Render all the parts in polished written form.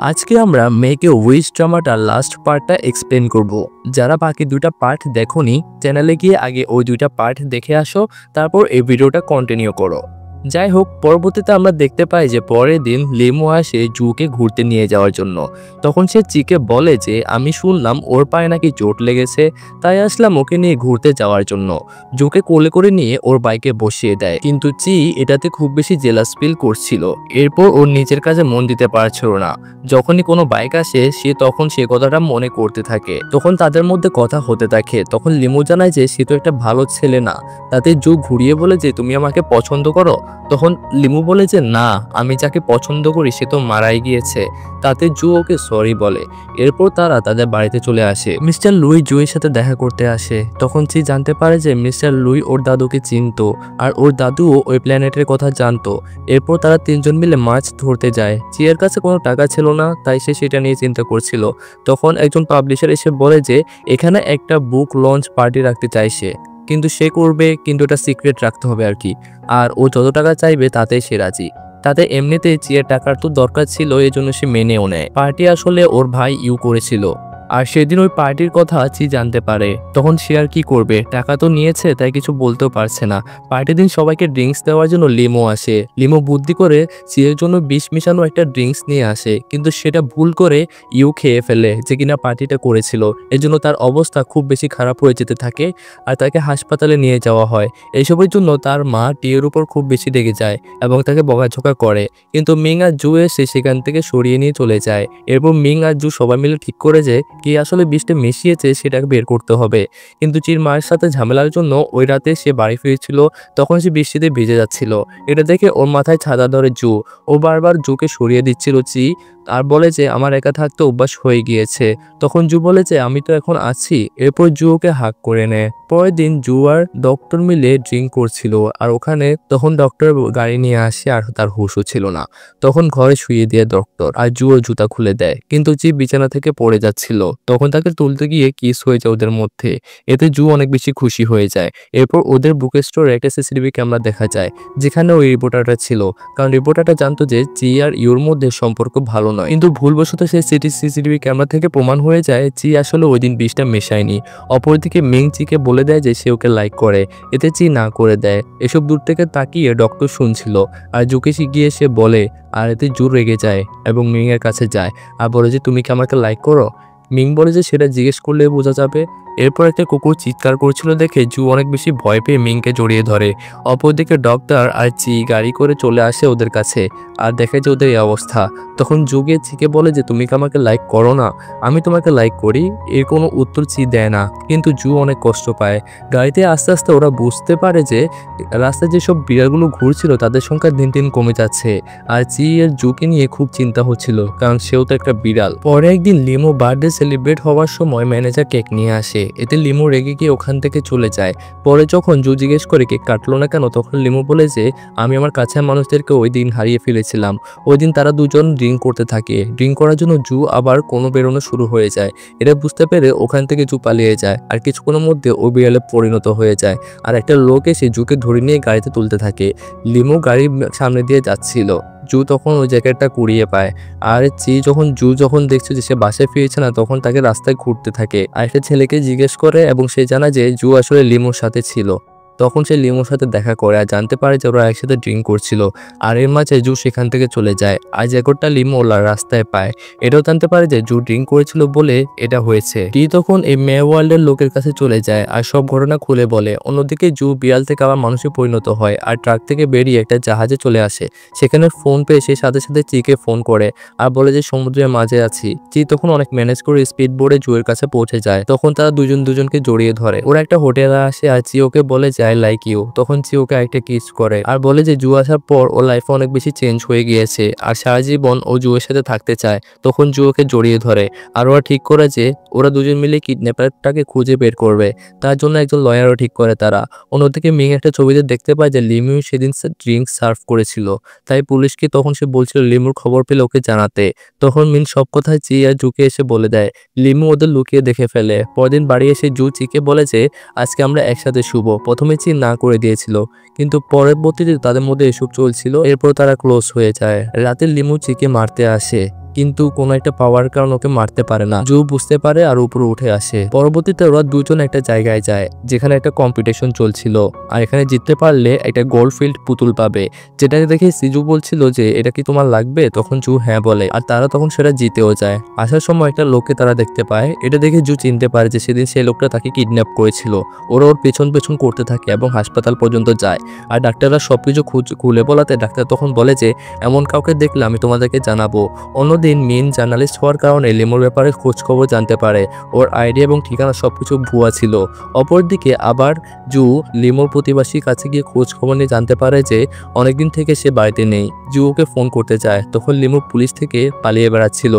আজকে আমরা মেয়েকে উইশ ড্রামাটার লাস্ট পার্টটা এক্সপ্লেন করব। যারা বাকি দুইটা পার্ট দেখোনি চ্যানেলে গিয়ে আগে ওই দুইটা পার্ট দেখে আসো, তারপর এই ভিডিওটা কন্টিনিউ করো। যাই হোক, পরবর্তীতে আমরা দেখতে পাই যে পরের দিন লিমু আসে জুকে ঘুরতে নিয়ে যাওয়ার জন্য। তখন সে চিকে বলে যে আমি শুনলাম ওর পায়ে নাকি চোট লেগেছে, তাই আসলাম ওকে নিয়ে ঘুরতে যাওয়ার জন্য। জুকে কোলে করে নিয়ে ওর বাইকে বসিয়ে দেয়, কিন্তু চি এটাতে খুব বেশি জেলাস ফিল করছিল। এরপর ওর নিজের কাজে মন দিতে পারছিল না। যখনই কোনো বাইক আসে সে তখন সে কথাটা মনে করতে থাকে। তখন তাদের মধ্যে কথা হতে থাকে। তখন লিমু জানায় যে সে তো একটা ভালো ছেলে না। তাতে জু ঘুরিয়ে বলে যে তুমি আমাকে পছন্দ করো। তখন লিমু বলে যে না, আমি যাকে পছন্দ করি সে তো মারাই গিয়েছে। তাতে জু ওকে সরি বলে। এরপর তারা তাদের বাড়িতে চলে আসে। মিস্টার লুই জুয়ের সাথে দেখা করতে আসে। তখন চি জানতে পারে যে মিস্টার লুই ওর দাদুকে চিনতো, আর ওর দাদুও ওই প্ল্যানেটের কথা জানতো। এরপর তারা তিনজন মিলে মাছ ধরতে যায়। চিয়ের কাছে কোনো টাকা ছিল না, তাই সে সেটা নিয়ে চিন্তা করছিল। তখন একজন পাবলিশার এসে বলে যে এখানে একটা বুক লঞ্চ পার্টি রাখতে চাইছে, কিন্তু সে করবে, কিন্তু এটা সিক্রেট রাখতে হবে আর কি। আর ও যত টাকা চাইবে তাতে সে রাজি। তাতে এমনিতেই চিয়ের টাকার তো দরকার ছিল, এজন্য সে মেনেও নেয়। পার্টি আসলে ওর ভাই ইউ করেছিল। আর সেদিন ওই পার্টির কথা চি জানতে পারে। তখন সে আর কি করবে, টাকা তো নিয়েছে তাই কিছু বলতেও পারছে না। পার্টির দিন সবাইকে ড্রিঙ্কস দেওয়ার জন্য লিমো আসে। লিমো বুদ্ধি করে চিয়ের জন্য বিষ মিশানো একটা ড্রিঙ্কস নিয়ে আসে, কিন্তু সেটা ভুল করে ইউ খেয়ে ফেলে, যে কিনা পার্টিটা করেছিল। এজন্য তার অবস্থা খুব বেশি খারাপ হয়ে যেতে থাকে, আর তাকে হাসপাতালে নিয়ে যাওয়া হয়। এইসবের জন্য তার মা টিয়ের উপর খুব বেশি রেগে যায় এবং তাকে বকাঝকা করে। কিন্তু মিং আর জু এসে সেখান থেকে সরিয়ে নিয়ে চলে যায়। এরপর মিং আর জু সবাই মিলে ঠিক করে যে কে আসলে বিষটা মিশিয়েছে সেটাকে বের করতে হবে। কিন্তু চির মায়ের সাথে ঝামেলার জন্য ওই রাতে সে বাড়ি ফিরেছিল, তখন সে বৃষ্টিতে ভিজে যাচ্ছিল। এটা দেখে ওর মাথায় ছাদা ধরে জু। ও বারবার জুকে সরিয়ে দিচ্ছিল চি, আর বলে যে আমার একা থাকতে অভ্যাস হয়ে গিয়েছে। তখন জু বলে যে আমি তো এখন আছি। এরপর জু ওকে হাগ করে নেয়। পরের দিন জু আর ডক্টর মিলে ড্রিঙ্ক করছিল, আর ওখানে তখন ডক্টর গাড়ি নিয়ে আসে, আর তার হুঁশও ছিল না। তখন ঘরে শুয়ে দিয়ে ডক্টর, আর জু ওর জুতা খুলে দেয়, কিন্তু চি বিছানা থেকে পড়ে যাচ্ছিল। তখন তাকে তুলতে গিয়ে কিস হয়ে যায় ওদের মধ্যে। এতে জু অনেক বেশি খুশি হয়ে যায়। এরপর ওদের বুক স্টোরে একটা সিসিটিভি ক্যামেরা দেখা যায়, যেখানে ওই রিপোর্টারটা ছিল। কারণ রিপোর্টারটা জানতো যে চি আর ইউর মধ্যে সম্পর্ক ভালো নয়, কিন্তু ভুলবশত সেই সিসিটিভি ক্যামেরা থেকে প্রমাণ হয়ে যায় চি আসলে ওই দিন বিষটা মেশায়নি। অপরদিকে মিং চিকে বলে দেয় যে সে ওকে লাইক করে। এতে চি না করে দেয়। এসব দূর থেকে তাকিয়ে ডক্টর শুনছিল, আর জুকে গিয়ে সে বলে, আর এতে জু রেগে যায় এবং মিং এর কাছে যায় আর বলে যে তুমি কি আমাকে লাইক করো। মিং বলে যে সেটা জিজ্ঞেস করলে বোঝা যাবে। এরপর একটা কুকুর চিৎকার করছিল দেখে জু অনেক বেশি ভয় পেয়ে মিংকে জড়িয়ে ধরে। অপরদিকে ডক্টর আর চি গাড়ি করে চলে আসে ওদের কাছে, আর দেখে যে ওদের এই অবস্থা। তখন জু গিয়ে চিকে বলে যে তুমি কি আমাকে লাইক করো না? আমি তোমাকে লাইক করি। এর কোনো উত্তর চি দেয় না, কিন্তু জু অনেক কষ্ট পায়। গাড়িতে আস্তে আস্তে ওরা বুঝতে পারে যে রাস্তায় যেসব বিড়ালগুলো ঘুরছিল তাদের সংখ্যা দিন দিন কমে যাচ্ছে। আর চি এর জুকে নিয়ে খুব চিন্তা হচ্ছিল, কারণ সেও তো একটা বিড়াল। পরে একদিন লিমো বার্থডে সেলিব্রেট হওয়ার সময় ম্যানেজার কেক নিয়ে আসে। এতে লিমো রেগে গিয়ে ওখান থেকে চলে যায়। পরে যখন জু জিজ্ঞেস করে কেক কাটলো না কেন, তখন লিমো বলে যে আমি আমার কাছের মানুষদেরকে ওই দিন হারিয়ে ফেলেছিলাম। ওই দিন তারা দুজন ড্রিঙ্ক করতে থাকে। ড্রিঙ্ক করার জন্য জু আবার কোনো বেরোনো শুরু হয়ে যায়। এটা বুঝতে পেরে ওখান থেকে জু পালিয়ে যায়, আর কিছুক্ষণের মধ্যে ও বিড়ালে পরিণত হয়ে যায়। আর একটা লোক এসে জুকে ধরে নিয়ে গাড়িতে তুলতে থাকে। লিমো গাড়ির সামনে দিয়ে যাচ্ছিল। জু তখন ওই জ্যাকেটটা কুড়িয়ে পায়। আর জু যখন দেখছে যে সে বাসায় ফিরেছে না, তখন তাকে রাস্তায় ঘুরতে থাকে। আর একটা ছেলেকে জিজ্ঞেস করে এবং সে জানায় যে জু আসলে লিমোর সাথে ছিল। তখন সে লিমোর সাথে দেখা করে আর জানতে পারে যে ওরা একসাথে ড্রিঙ্ক করছিল। আর এর মাঝে জু সেখান থেকে চলে যায়, আর জ্যাকেটটা লিমো রাস্তায় পায়। এটাও জানতে পারে যে জু ড্রিঙ্ক করেছিল বলে এটা হয়েছে। তখন এই মে ওয়ার্ল্ডের লোকের কাছে চলে যায় আর সব ঘটনা খুলে বলে। অন্যদিকে জু বিড়াল থেকে আবার মানুষে পরিণত হয়, আর ট্রাক থেকে বেরিয়ে একটা জাহাজে চলে আসে। সেখানে ফোন পেয়ে সে সাথে সাথে চিকে ফোন করে আর বলে যে সমুদ্রের মাঝে আছি। চি তখন অনেক ম্যানেজ করে স্পিড বোর্ডে জুয়ের কাছে পৌঁছে যায়। তখন তারা দুজনকে জড়িয়ে ধরে। ওরা একটা হোটেলে আসে আর চি ওকে বলে যে আই লাইক ইউ। তখন চি ওকে একটা কিস করে আর বলে যে জু আসার পর ওর লাইফে অনেক বেশি চেঞ্জ হয়ে গিয়েছে, আর সারা জীবন ও জুয়ের সাথে থাকতে চায়। তখন জু ওকে জড়িয়ে ধরে, আর ওরা ঠিক করে যে ওরা দুজন মিলে কিডন্যাপারটাকে খুঁজে বের করবে। তার জন্য একজন লয়ারও ঠিক করে তারা। অন্যদিকে মিং একটা ছবিতে দেখতে পায় যে লিমিউ সেদিন ড্রিঙ্ক সার্ভ করেছিল, তাই পুলিশকে তখন সে বলছিল লিমুর খবর পেলে ওকে জানাতে। তখন মিন সব কথা চি আর জুকে এসে বলে দেয়। লিমু ওদের লুকিয়ে দেখে ফেলে। পরদিন বাড়ি এসে জু চিকে বলে যে আজকে আমরা একসাথে শুভ। প্রথমে চি না করে দিয়েছিল, কিন্তু পরবর্তীতে তাদের মধ্যে এসব চলছিল। এরপর তারা ক্লোজ হয়ে যায়। রাতে লিমু চিকে মারতে আসে। কিন্তু কোনো একটা পাওয়ার কারণে ওকে মারতে পারে না। জু বুঝতে পারে আর উপরে উঠে আসে। পরবর্তীতে ওরা দুজন একটা জায়গায় যায় যেখানে একটা কম্পিটিশন চলছিল, আর এখানে জিততে পারলে একটা গোল্ডফিল্ড পুতুল পাবে। যেটা দেখে সিজু বলছিল যে এটা কি তোমার লাগবে, তখন জু হ্যাঁ বলে, আর তারা তখন সেটা জিতেও যায়। আসার সময় একটা লোককে তারা দেখতে পায়। এটা দেখে জু চিনতে পারে যে সেদিন সেই লোকটা তাকে কিডন্যাপ করেছিল। ওরা ওর পেছন পেছন করতে থাকে এবং হাসপাতাল পর্যন্ত যায়। আর ডাক্তাররা সবকিছু খুলে বলাতে ডাক্তার তখন বলে যে এমন কাউকে দেখলে আমি তোমাদেরকে জানাবো। অন্যদিন মেন জার্নালিস্ট হওয়ার কারণে লিমোর ব্যাপারে খোঁজ খবর জানতে পারে। ওর আইডিয়া এবং ঠিকানা সবকিছু ভুয়া ছিল। অপরদিকে আবার জু লিমোর প্রতিবাসীর কাছে গিয়ে খোঁজ খবর নিয়ে জানতে পারে যে অনেকদিন থেকে সে বাড়িতে নেই। জু ওকে ফোন করতে চায়, তখন লিমো পুলিশ থেকে পালিয়ে বেড়াচ্ছিল।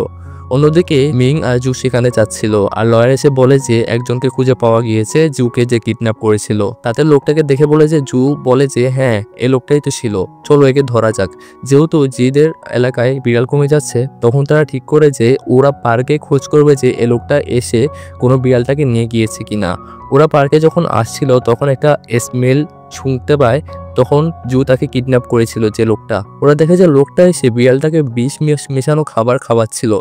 অন্যদিকে মিং আর জু সেখানে যাচ্ছিল, আর লয়ার এসে বলে যে একজনকে খুঁজে পাওয়া গিয়েছে, জুকে যে কিডন্যাপ করেছিল। তাতে লোকটাকে দেখে বলে যে জু বলে যে হ্যাঁ এ লোকটাই তো ছিল, চলো একে ধরা যাক। যেহেতু জিদের এলাকায় বিড়াল কমে যাচ্ছে, তখন তারা ঠিক করে যে ওরা পার্কে খোঁজ করবে যে এ লোকটা এসে কোনো বিড়ালটাকে নিয়ে গিয়েছে কিনা। ওরা পার্কে যখন আসছিল তখন একটা স্মেল শুনতে পায়, তখন জু তাকে কিডন্যাপ করেছিল যে লোকটা। ওরা দেখে যে লোকটা এসে বিড়ালটাকে বিষ মেশানো খাবার খাওয়াচ্ছিল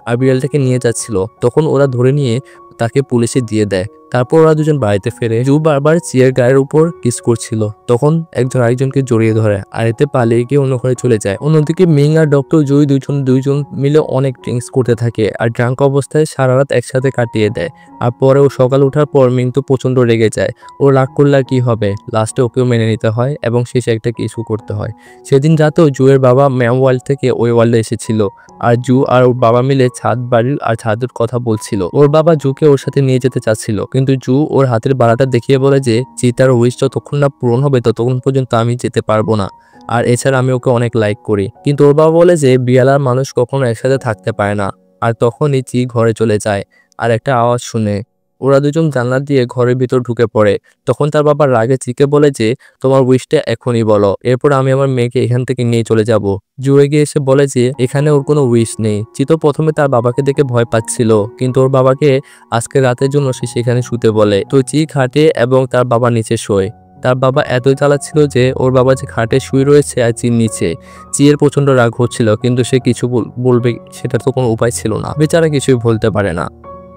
আর বিড়ালটাকে নিয়ে যাচ্ছিল। তখন ওরা ধরে নিয়ে তাকে পুলিশে দিয়ে দেয়। তারপর ওরা দুজন বাড়িতে ফেরে। জু বারবার চিয়ের গায়ের উপর কিস করছিল, তখন একজন আরেকজনকে জড়িয়ে ধরে আর এতে পালিয়ে গিয়ে অন্য ঘরে চলে যায়। অন্যদিকে মিং আর ডক্টর জুই দুইজন মিলে অনেক ড্রিঙ্কস করতে থাকে আর ড্রাঙ্ক অবস্থায় সারা রাত একসাথে কাটিয়ে দেয়। আর পরে ও সকাল ওঠার পর মিং তো প্রচন্ড রেগে যায়। ও রাগ করলে আর কি হবে, লাস্টে ওকেও মেনে নিতে হয় এবং শেষে একটা কিছু করতে হয়। সেদিন রাতেও জুয়ের বাবা ম্যাম ওয়ার্ল্ড থেকে ওই ওয়ার্ল্ডে এসেছিল, আর জু আর ওর বাবা মিলে বাড়ির আর ছাদের কথা বলছিল। ওর বাবা জুকে ওর সাথে নিয়ে যেতে চাচ্ছিল, কিন্তু জু ওর হাতের বাড়াটা দেখিয়ে বলে যে চিতার উইশ যতক্ষণ না পূরণ হবে ততক্ষণ পর্যন্ত আমি যেতে পারবো না, আর এছাড়া আমি ওকে অনেক লাইক করি। কিন্তু ওর বাবা বলে যে বিড়াল আর মানুষ কখনো একসাথে থাকতে পারে না। আর তখনই চি ঘরে চলে যায় আর একটা আওয়াজ শুনে ওরা দুজন জানলা দিয়ে ঘরের ভিতর ঢুকে পড়ে। তখন তার বাবা রাগে চিকে বলে যে তোমার উইশটা এখনই বলো, এরপর আমি আমার মেয়েকে এখান থেকে নিয়ে চলে যাব। জু এগিয়ে এসে বলে যে এখানে ওর কোনো উইশ নেই। চিতো প্রথমে তার বাবাকে দেখে ভয় পাচ্ছিল, কিন্তু ওর বাবাকে আজকে রাতের জন্য সে সেখানে শুতে বলে। তো চি খাটে এবং তার বাবা নিচে শোয়। তার বাবা এতই চালাচ্ছিল যে ওর বাবা যে খাটে শুয়ে রয়েছে আর চির নিচে। চিয়ের প্রচন্ড রাগ হচ্ছিল, কিন্তু সে কিছু বলবে সেটা তো কোনো উপায় ছিল না, বেচারা কিছুই বলতে পারে না।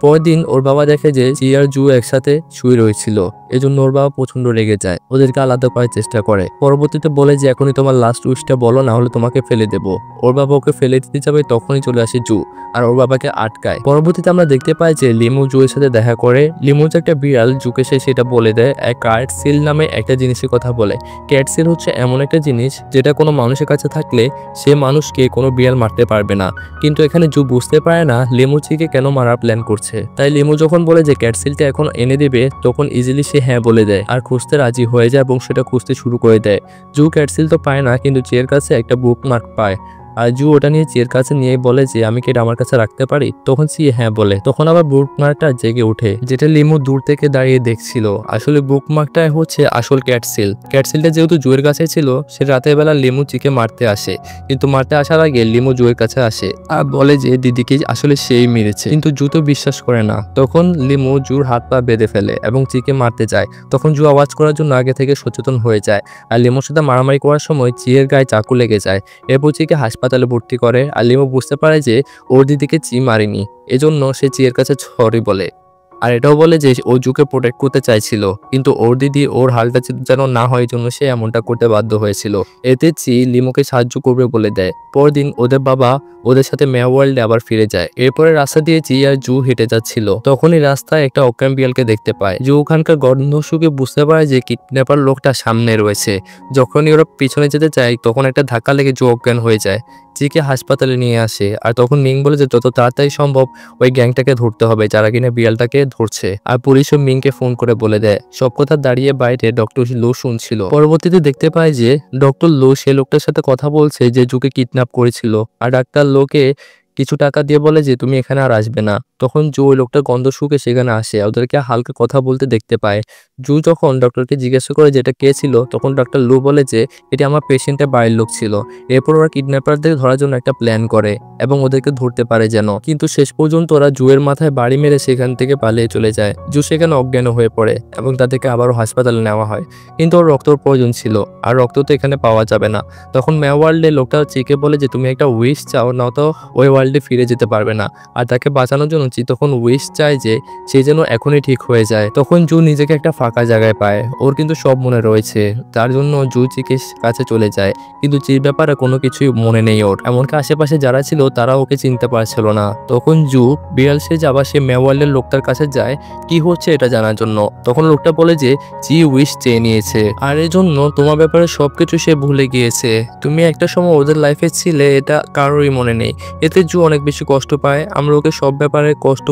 পরের দিন ওর বাবা দেখে যে চি আর জু একসাথে শুয়ে রয়েছিল, এজন্য ওর বাবা প্রচন্ড রেগে যায়, ওদেরকে আলাদা করার চেষ্টা করে। পরবর্তীতে বলে যে এখনই তোমার লাস্ট উইশটা বলো, না হলে তোমাকে ফেলে দেবো। ওর বাবা ওকে ফেলে দিতে যাবে, তখনই চলে আসে জু আর ওর বাবাকে আটকায়। পরবর্তীতে আমরা দেখতে পাই যে লিমু জুয়ের সাথে দেখা করে। লিমু যে একটা বিড়াল, জুকে সে সেটা বলে দেয়। ক্যাটসিল নামে একটা জিনিসের কথা বলে। ক্যাটসিল হচ্ছে এমন একটা জিনিস যেটা কোনো মানুষের কাছে থাকলে সে মানুষকে কোনো বিড়াল মারতে পারবে না। কিন্তু এখানে জু বুঝতে পারে না লিমু চিকে কেন মারার প্ল্যান করছে। তাই লিমু যখন বলে যে ক্যাটসিলটা এখন এনে দেবে, তখন ইজিলি সে হ্যাঁ বলে দেয় আর খুঁজতে রাজি হয়ে যায় এবং সেটা খুঁজতে শুরু করে দেয়। জু ক্যাটসিল তো পায় না, কিন্তু চেয়ের কাছে একটা বুকমার্ক পায়। আর জু ওটা নিয়ে চিয়ের কাছে নিয়ে বলে যে আমি কি এটা আমার কাছে রাখতে পারি, তখন সি হ্যাঁ বলে। তখন আবার বুকমার্কটা জেগে ওঠে, যেটা লিমু দূর থেকে দাঁড়িয়ে দেখছিল। আসলে বুকমার্কটা হচ্ছে আসল ক্যাটসিল। ক্যাটসিলটা যেহেতু জুয়ের কাছে ছিল, সে রাতের বেলা লিমু চিকে মারতে আসে, কিন্তু মারতে আসার আগে লিমু জুয়ের কাছে আসে আর বলে যে দিদিকে আসলে সেই মেরেছে, কিন্তু জু তো বিশ্বাস করে না। তখন লিমু জুর হাত পা বেঁধে ফেলে এবং চিকে মারতে যায়। তখন জু আওয়াজ করার জন্য আগে থেকে সচেতন হয়ে যায়, আর লিমুর সাথে মারামারি করার সময় চিয়ের গায়ে চাকু লেগে যায়। এরপর চিকে হাসপাতালে ভর্তি করে, আর লিমু বুঝতে পারে যে ওর দিদিকে চি মারেনি, এজন্য সে চিয়ের কাছে সরি বলে। আর এটাও বলে যে ও জুকে প্রোটেক্ট করতে চাইছিল, কিন্তু ওর দিদি ওর হালটা যেন না হয় জন্য সে এমনটা করতে বাধ্য হয়েছিল। এতে চি লিমুকে সাহায্য করবে বলে দেয়। পরদিন ওদের বাবা ওদের সাথে মেয়া ওয়ার্ল্ডে আবার ফিরে যায়। এরপরে রাস্তা দিয়ে চি আর জু হেঁটে যাচ্ছিল, তখনই রাস্তায় একটা অজ্ঞান বিড়ালকে দেখতে পায়। জু ওখানকার গন্ধ শুকে বুঝতে পারে যে কিডন্যাপার লোকটা সামনে রয়েছে। যখনই ওরা পিছনে যেতে চায়, তখন একটা ধাক্কা লেগে জু অজ্ঞান হয়ে যায়। চিকে হাসপাতালে নিয়ে আসে, আর তখন মিং বলে যে যত তাড়াতাড়ি সম্ভব ওই গ্যাংটাকে ধরতে হবে যারা কিনা বিড়ালটাকে ধরছে। আর পুলিশও মিংকে ফোন করে বলে দেয়। সব কথা দাঁড়িয়ে বাইরে ডক্টর লো শুনছিল। পরবর্তীতে দেখতে পায় যে ডক্টর লো সে লোকটার সাথে কথা বলছে যে জুকে কিডন্যাপ করেছিল, আর ডাক্তার লোকে কিছু টাকা দিয়ে বলে যে তুমি এখানে আর আসবে না। তখন জু ওই লোকটা গন্ধ শুকে সেখানে আসে, ওদেরকে হালকা কথা বলতে দেখতে পায়। জু যখন ডক্টরকে জিজ্ঞাসা করে যে এটা কে ছিল, তখন ডক্টর লু বলে যে এটি আমার পেশেন্টের বাড়ির লোক ছিল। এরপর ওরা কিডন্যাপারদের ধরার জন্য একটা প্ল্যান করে এবং ওদেরকে ধরতে পারে যেন, কিন্তু শেষ পর্যন্ত ওরা জুয়ের মাথায় বাড়ি মেরে সেখান থেকে পালিয়ে চলে যায়। জু সেখানে অজ্ঞান হয়ে পড়ে এবং তাদেরকে আবারও হাসপাতালে নেওয়া হয়, কিন্তু ওর রক্তর প্রয়োজন ছিল, আর রক্ত তো এখানে পাওয়া যাবে না। তখন মেওয়ার্ল্ডে লোকটা চিকে বলে যে তুমি একটা উইশ চাও, না তো ওই ওয়ার্ল্ডে ফিরে যেতে পারবে না। আর তাকে বাঁচানোর জন্য চি তখন উইশ চায় যে সে যেন এখনই ঠিক হয়ে যায়। তখন জু নিজেকে একটা ফাঁকা জায়গায় পায়, ওর কিন্তু সব মনে রয়েছে, তার জন্য জু চিকে কাছে চলে যায়, কিন্তু চির ব্যাপারে কোনো কিছুই মনে নেই ওর। এমনকি আশেপাশে যারা ছিল তারা ওকে চিনতে পারছিল না। তখন জু বিড়াল সেজে আবার সে মেওয়ার্ল্ডের লোকটার কাছে যায় কি হচ্ছে এটা জানার জন্য। তখন লোকটা বলে যে চি উইশ চেয়ে নিয়েছে, আর এর জন্য তোমার ব্যাপারে সবকিছু সে ভুলে গিয়েছে। তুমি একটা সময় ওদের লাইফে ছিলে, এটা কারোরই মনে নেই। এতে জু অনেক বেশি কষ্ট পায়। আমরা ওকে সব ব্যাপারে কষ্ট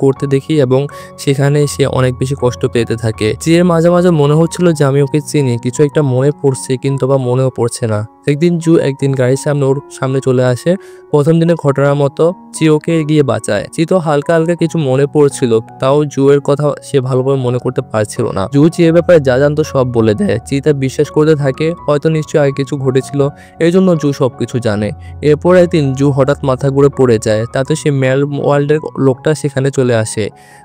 করতে দেখি এবং সেখানে সে অনেক বেশি কষ্ট পেতে থাকে। চিয়ের মাঝে মাঝে মনে হচ্ছিল যে আমি ওকে চিনি, কিছু একটা মনে পড়ছে কিন্তু আবার মনেও পড়ছে না। একদিন জু গাড়ির সামনে ওর সামনে চলে আসে, প্রথম দিনে ঘটনার মতো চি ওকে গিয়ে বাঁচায়। চি তো হালকা হালকা কিছু মনে পড়ছিল, তাও জু এর কথা সে ভালোভাবে মনে করতে পারছিল না। জু চিয়ের ব্যাপারে যা জানতো সব বলে দেয়। চি তা বিশ্বাস করতে থাকে, হয়তো নিশ্চয়ই আগে কিছু ঘটেছিল, এই জন্য জু সবকিছু জানে। এরপর একদিন জু হঠাৎ মাথা ঘুরে পড়ে যায়, তাতে সে ম্যাল ওয়ার্ল্ডের লোকটা সেখানে চলে আসে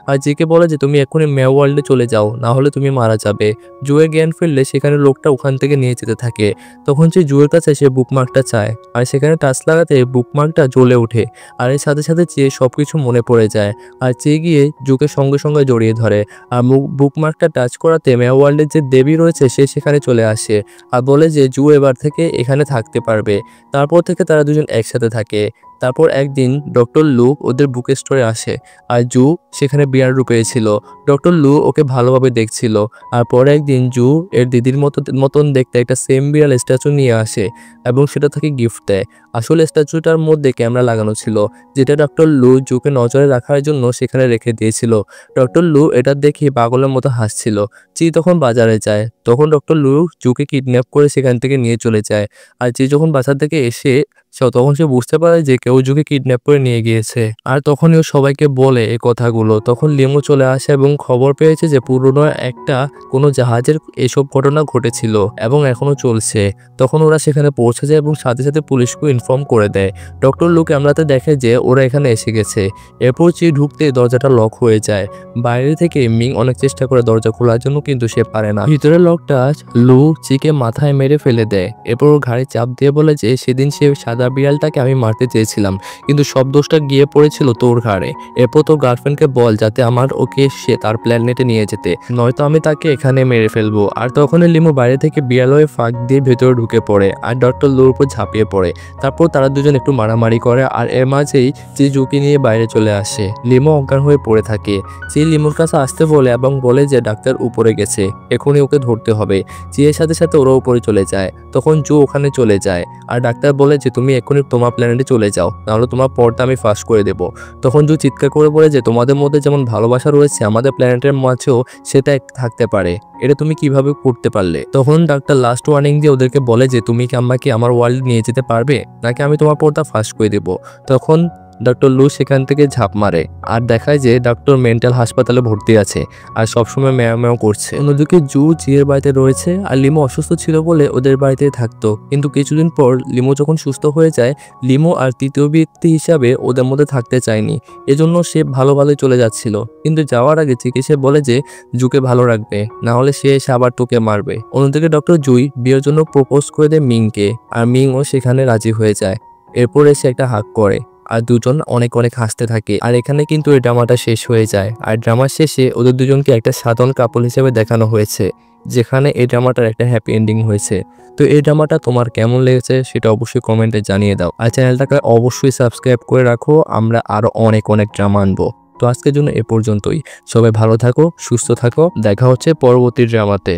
আর জিকে বলে যে তুমি এখনই ম্যাল ওয়ার্ল্ডে চলে যাও, না হলে তুমি মারা যাবে। জুয়ের জ্ঞান ফিরলে সেখানে লোকটা ওখান থেকে নিয়ে যেতে থাকে। তখন সে জুয়ের কাছে সে বুকমার্কটা চায়, আর সেখানে টাচ লাগাতে বুকমার্কটা জ্বলে ওঠে, আর এর সাথে সাথে চেয়ে সবকিছু মনে পড়ে যায়। আর চেয়ে গিয়ে জুকে সঙ্গে সঙ্গে জড়িয়ে ধরে, আর বুকমার্কটা টাচ করাতে ম্যাল ওয়ার্ল্ডের যে দেবী রয়েছে সে সেখানে চলে আসে আর বলে যে জু এবার থেকে এখানে থাকতে পারবে। তারপর থেকে তারা দুজন একসাথে থাকে। তারপর একদিন ডক্টর লু ওদের বুক স্টোরে আসে, আর জু সেখানে বিয়ার রূপে ছিল। ডক্টর লু ওকে ভালোভাবে দেখছিল, আর পরে একদিন জু এর দিদির মতন দেখতে একটা সেম বিড়াল স্ট্যাচু নিয়ে আসে এবং সেটা থেকে গিফট দেয়। আসলে স্ট্যাচুটার মধ্যে ক্যামেরা লাগানো ছিল, যেটা ডক্টর লু জুকে নজরে রাখার জন্য সেখানে রেখে দিয়েছিল। ডক্টর লু এটা দেখে পাগলের মতো হাসছিল। চি তখন বাজারে যায়, তখন ডক্টর লু জুকে কিডন্যাপ করে সেখান থেকে নিয়ে চলে যায়। আর চি যখন বাজার থেকে এসে তখন সে বুঝতে পারে যে কেউ জুকে কিডন্যাপ করে নিয়ে গিয়েছে, আর তখনই ও সবাইকে বলে এই কথাগুলো। তখন লিমো চলে আসে এবং খবর পেয়েছে যে পুরনো একটা কোনো জাহাজের এসব ঘটনা ঘটেছিল এবং এখনো চলছে। তখন ওরা সেখানে পৌঁছে যায় এবং সাথে সাথে পুলিশকে ইনফর্ম করে দেয়। ডক্টর লু ক্যামেরাতে দেখে যে ওরা এখানে এসে গেছে। এরপর চি ঢুকতে দরজাটা লক হয়ে যায়। বাইরে থেকে মিং অনেক চেষ্টা করে দরজা খোলার জন্য, কিন্তু সে পারে না। ভিতরের লকটা লু চিকে মাথায় মেরে ফেলে দেয়। এরপর ওর ঘাড়ে চাপ দিয়ে বলে যে সেদিন সে সাদা বিড়ালটাকে আমি মারতে চেয়েছিলাম, কিন্তু সব দোষটা গিয়ে পড়েছিল তোর ঘাড়ে। এরপর তোর গার্লফ্রেন্ডকে বল যাতে ওকে সে তার প্ল্যানেটে নিয়ে যেতে, নয়তো আমি তাকে এখানে মেরে ফেলবো। আর তখনই লিমো বাইরে থেকে বিড়াল হয়ে ফাঁক দিয়ে ভেতরে ঢুকে পড়ে আর ডক্টর লুর উপর ঝাঁপিয়ে পড়ে। তারপর তারা দুজন একটু মারামারি করে, আর এর মাঝেই চি জুকি নিয়ে বাইরে চলে আসে। লিমো অজ্ঞান হয়ে পড়ে থাকে। চি লিমোর কাছে আসতে বলে এবং বলে যে ডাক্তার উপরে গেছে, এখনই ওকে ধরতে হবে। চি এর সাথে সাথে ওরা উপরে চলে যায়। তখন জু ওখানে চলে যায়, আর ডাক্তার বলে যে তুমি এখনই তোমার প্ল্যানেটে চলে যাও, নাহলে তোমার পর্দা আমি ফাঁস করে দেবো। তখন জু চিৎকার করে বলে যে তোমাদের মধ্যে যেমন ভালোবাসা রয়েছে আমাদের প্ল্যানেটের মাঝেও সেটা থাকতে পারে, এটা তুমি কিভাবে করতে পারলে? তখন ডাক্তার লাস্ট ওয়ার্নিং দিয়ে ওদেরকে বলে যে তুমি কি আমাকে আমার ওয়ার্ল্ড নিয়ে যেতে পারবে, নাকি আমি তোমার পর্দা ফাঁস করে দেবো। তখন ডক্টর লু সেখান থেকে ঝাঁপ মারে, আর দেখায় যে ডক্টর মেন্টাল হাসপাতালে ভর্তি আছে আর সবসময় ম্যাও ম্যাও করছে। অন্যদিকে জু জিয়ের বাড়িতে রয়েছে, আর লিমো অসুস্থ ছিল বলে ওদের বাড়িতে থাকতো। কিন্তু কিছুদিন পর লিমো যখন সুস্থ হয়ে যায়, লিমো আর তৃতীয় ব্যক্তি হিসাবে ওদের মধ্যে থাকতে চায়নি, এজন্য সে ভালোই চলে যাচ্ছিল। কিন্তু যাওয়ার আগে চিকিৎসা বলে যে জুকে ভালো রাখবে, না হলে সে এসে আবার তোকে মারবে। অন্যদিকে ডক্টর জুই বিয়ের জন্য প্রপোজ করে দেয় মিংকে, আর মিংও সেখানে রাজি হয়ে যায়। এরপর এসে একটা হাগ করে, আর দুজন অনেক হাসতে থাকে। আর এখানে কিন্তু এই ড্রামাটা শেষ হয়ে যায়। আর ড্রামার শেষে ওদের দুজনকে একটা সাধারণ কাপল হিসেবে দেখানো হয়েছে, যেখানে এই ড্রামাটার একটা হ্যাপি এন্ডিং হয়েছে। তো এই ড্রামাটা তোমার কেমন লেগেছে সেটা অবশ্যই কমেন্টে জানিয়ে দাও, আর চ্যানেলটাকে অবশ্যই সাবস্ক্রাইব করে রাখো, আমরা আরো অনেক ড্রামা আনবো। তো আজকের জন্য এ পর্যন্তই। সবাই ভালো থাকো, সুস্থ থাকো, দেখা হচ্ছে পরবর্তী ড্রামাতে।